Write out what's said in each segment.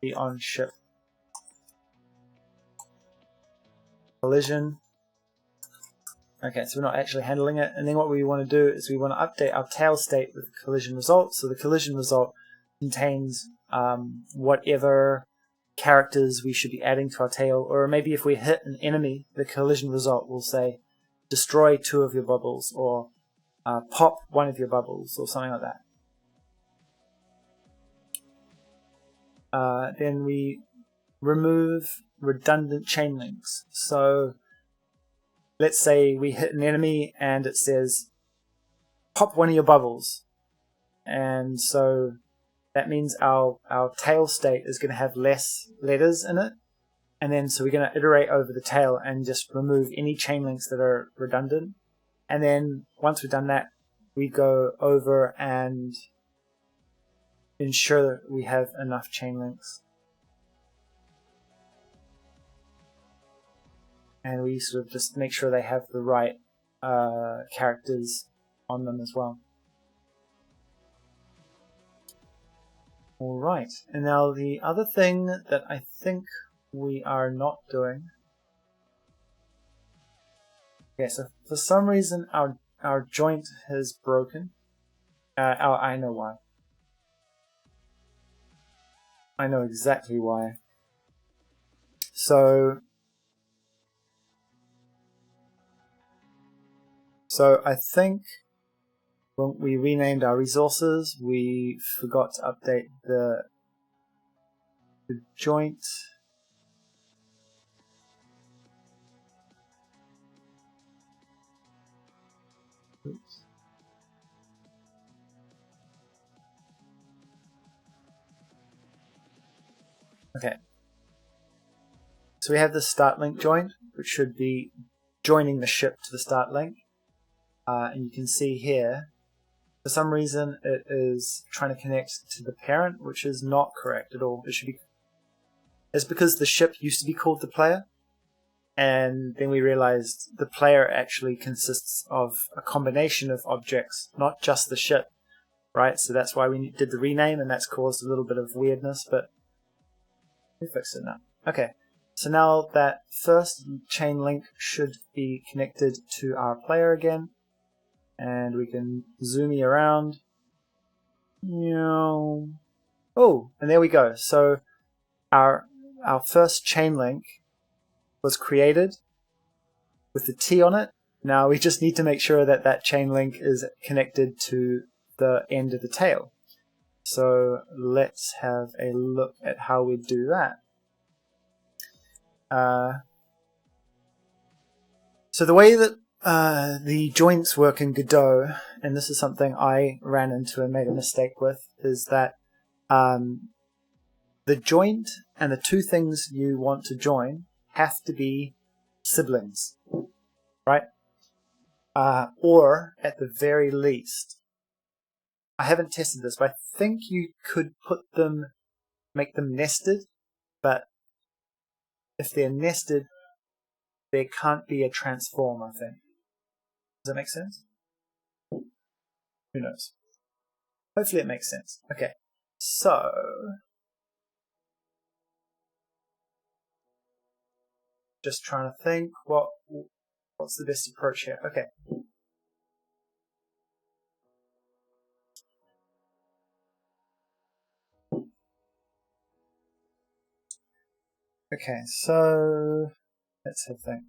be on ship. Collision. Okay, so we're not actually handling it. And then what we want to do is we want to update our tail state with the collision result. So the collision result contains whatever characters we should be adding to our tail, or maybe if we hit an enemy, the collision result will say destroy 2 of your bubbles, or pop 1 of your bubbles, or something like that. Then we remove redundant chain links. So let's say we hit an enemy and it says pop 1 of your bubbles, and so that means our tail state is going to have less letters in it, and then so we're going to iterate over the tail and just remove any chain links that are redundant. And then once we've done that, we go over and ensure that we have enough chain links, and we sort of just make sure they have the right characters on them as well. Alright, and now the other thing that I think we are not doing. Okay, so for some reason our joint has broken. I know why. I know exactly why. So I think when we renamed our resources, we forgot to update the joint. Oops. Okay. So we have the start link joint, which should be joining the ship to the start link. And you can see here, for some reason it is trying to connect to the parent, which is not correct at all. It should be. It's because the ship used to be called the player, and then we realized the player actually consists of a combination of objects, not just the ship, right? So that's why we did the rename, and that's caused a little bit of weirdness, but we fixed it now. Okay, so now that first chain link should be connected to our player again. And we can zoom around. Oh, and there we go. So our first chain link was created with the T on it. Now we just need to make sure that that chain link is connected to the end of the tail. So let's have a look at how we do that. So the way that the joints work in Godot, and this is something I ran into and made a mistake with, is that the joint and the 2 things you want to join have to be siblings, right? Or at the very least, I haven't tested this, but I think you could make them nested, but if they're nested, there can't be a transform, I think. Does that make sense? Who knows? Hopefully it makes sense. Okay, so just trying to think what's the best approach here. Okay. Okay, so let's have a think.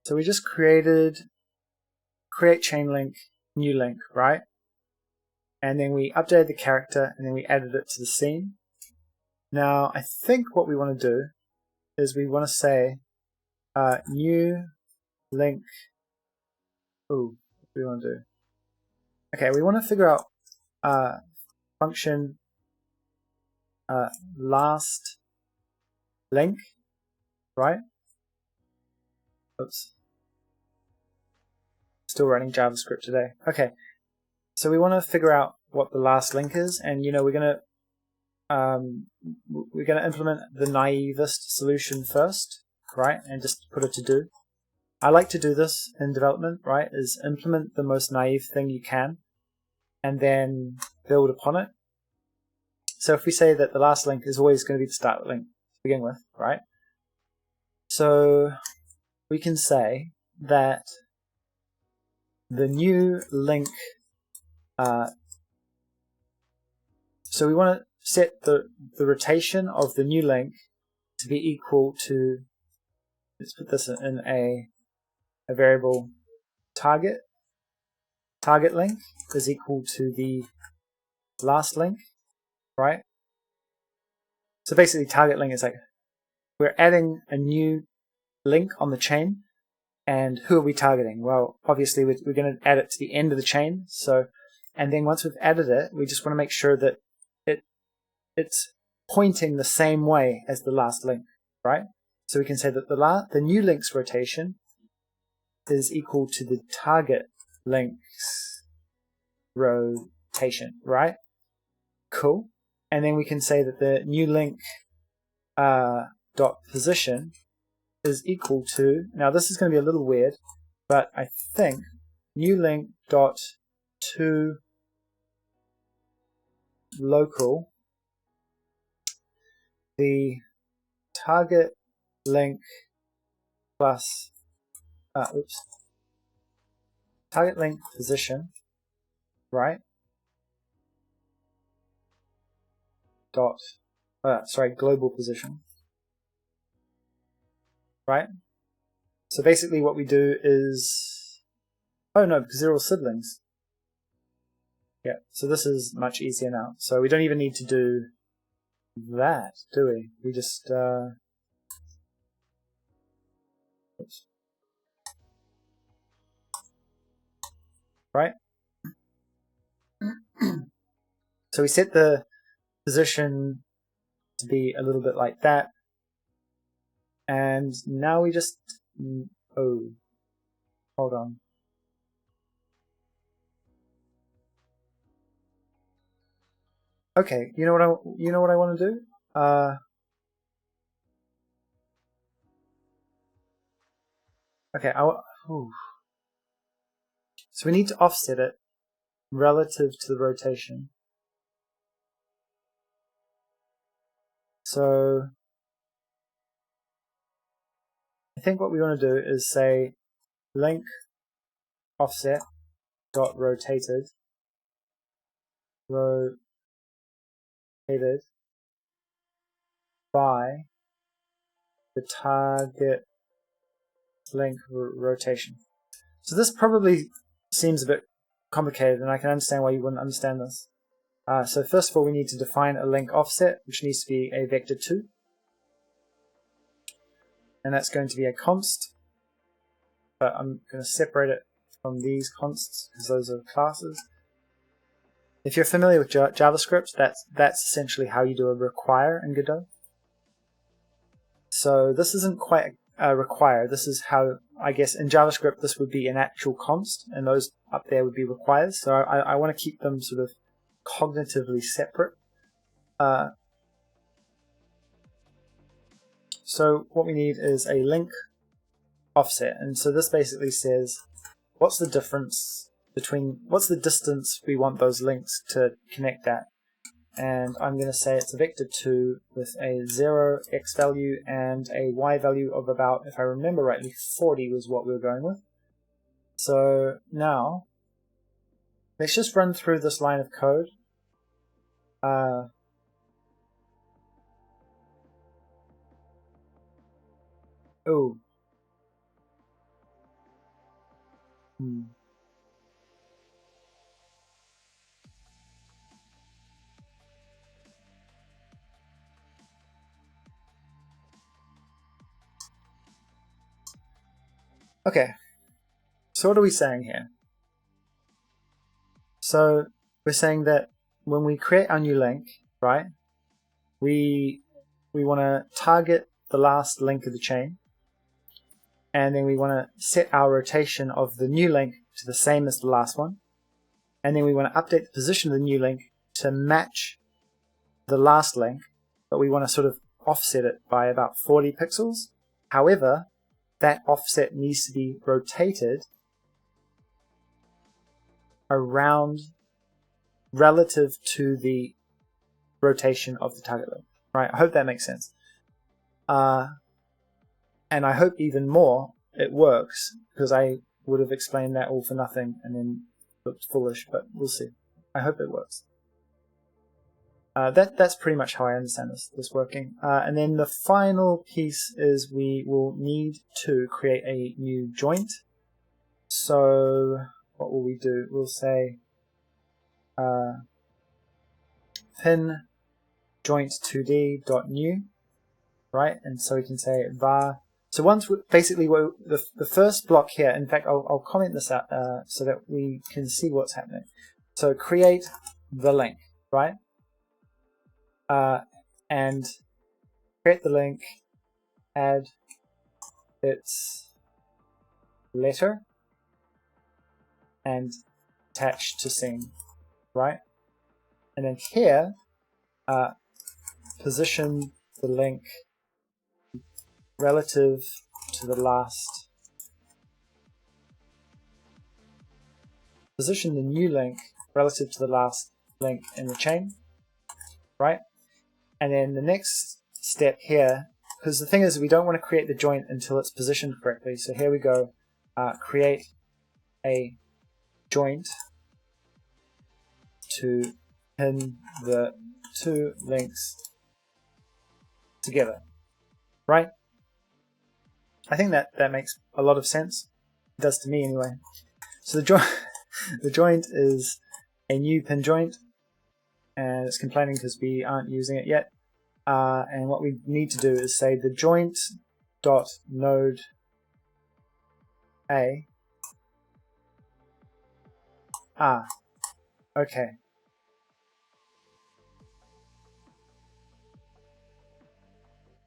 So we just create chain link, new link, right? And then we updated the character, and then we added it to the scene. Now I think what we want to do is we want to say new link. Ooh, what do we want to do? Okay, we want to figure out function last link, right? Oops. Still running JavaScript today. Okay, so we want to figure out what the last link is, and we're gonna implement the naivest solution first, right? And just put a to do. I like to do this in development, right? Is implement the most naive thing you can, and then build upon it. So if we say that the last link is always going to be the start link to begin with, right? So we can say that the new link, so we want to set the rotation of the new link to be equal to, let's put this in a variable target. Target link is equal to the last link, right? So basically target link is like, we're adding a new link on the chain, and who are we targeting? Well, obviously we're going to add it to the end of the chain. So, and then once we've added it, we just want to make sure that it's pointing the same way as the last link, right? So we can say that the new link's rotation is equal to the target link's rotation, right? Cool. And then we can say that the new link dot position is equal to, now this is going to be a little weird, but I think new link dot to local, the target link plus target link position, right? Dot global position, right? So basically what we do is, oh no, because they're all siblings. Yeah, so this is much easier now. So we don't even need to do that, do we? We just oops. Right? So we set the position to be a little bit like that, and now we just, oh, hold on. Okay, you know what I want to do? Okay, so we need to offset it relative to the rotation. So I think what we want to do is say link offset dot rotated by the target link rotation. So this probably seems a bit complicated, and I can understand why you wouldn't understand this. So first of all, we need to define a link offset, which needs to be a vector 2. And that's going to be a const, but I'm going to separate it from these consts because those are classes. If you're familiar with JavaScript, that's essentially how you do a require in Godot. So this isn't quite a require. This is how, I guess, in JavaScript this would be an actual const, and those up there would be requires. So I want to keep them sort of cognitively separate. So what we need is a link offset, and so this basically says what's the difference between, what's the distance we want those links to connect at, and I'm going to say it's a vector 2 with a 0 x value and a y value of about, if I remember rightly, 40 was what we were going with. So now let's just run through this line of code. Okay, so what are we saying here? So we're saying that when we create our new link, right, we want to target the last link of the chain, and then we want to set our rotation of the new link to the same as the last one, and then we want to update the position of the new link to match the last link, but we want to sort of offset it by about 40 pixels. However, that offset needs to be rotated around relative to the rotation of the target link. Right? I hope that makes sense. And I hope even more it works, because I would have explained that all for nothing and then looked foolish, but we'll see. I hope it works. That's pretty much how I understand this working. And then the final piece is we will need to create a new joint. So what will we do? We'll say pin joint 2d.new, right? And so we can say var. So once basically the first block here. In fact, I'll comment this out so that we can see what's happening. So create the link, right? And create the link, add its letter, and attach to scene, right? And then here, position the link relative to the last. Position the new link relative to the last link in the chain, right? And then the next step here, because the thing is we don't want to create the joint until it's positioned correctly. So here we go, create a joint to pin the two links together, right? I think that makes a lot of sense. It does to me anyway. So the joint is a new pin joint, and it's complaining because we aren't using it yet. And what we need to do is say the joint dot node a. Okay.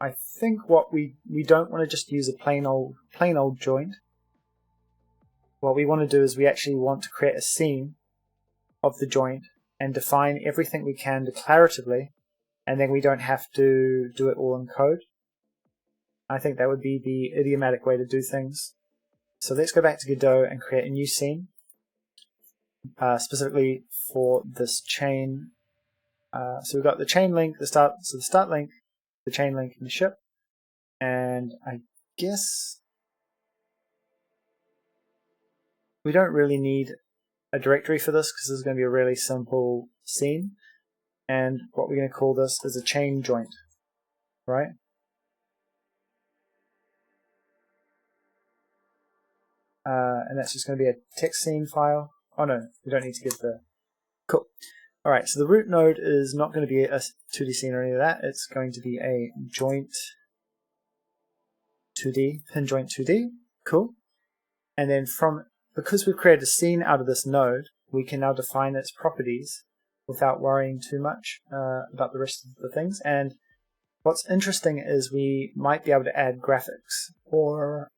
I think what we don't want to just use a plain old joint. What we want to do is we actually want to create a scene of the joint and define everything we can declaratively, and then we don't have to do it all in code. I think that would be the idiomatic way to do things. So let's go back to Godot and create a new scene, specifically for this chain. So we've got the chain link, the start link, the chain link, and the ship. And I guess we don't really need a directory for this because this is going to be a really simple scene. And what we're going to call this is a chain joint, right? And that's just going to be a text scene file. Oh no, we don't need to give the... Cool. Alright, so the root node is not going to be a 2D scene or any of that. It's going to be a joint 2D, pin joint 2D. Cool. And then because we've created a scene out of this node, we can now define its properties without worrying too much about the rest of the things. And what's interesting is we might be able to add graphics or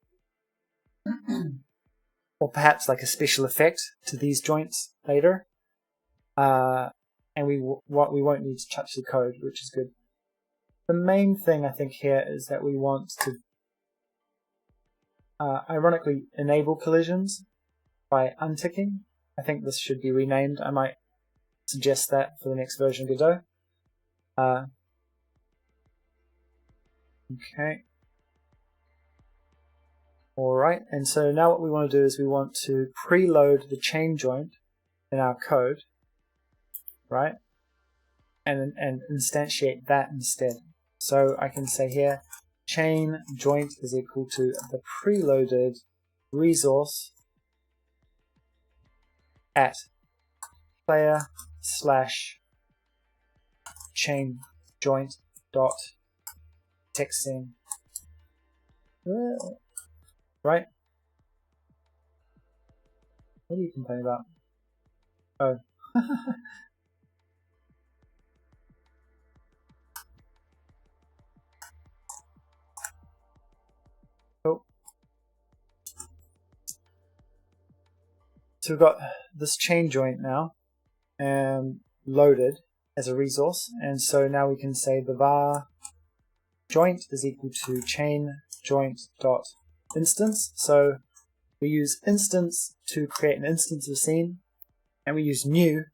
perhaps like a special effect to these joints later. And we won't need to touch the code, which is good. The main thing I think here is that we want to ironically enable collisions by unticking. I think this should be renamed. I might suggest that for the next version of Godot. Okay. Alright, and so now what we want to do is we want to preload the chain joint in our code, right? And instantiate that instead. So I can say here, chain joint is equal to the preloaded resource at player / chain joint dot text scene. Right? What are you complaining about? Oh. Cool. So we've got this chain joint now loaded as a resource, and so now we can say the var joint is equal to chain joint dot instance. So we use instance to create an instance of scene, and we use new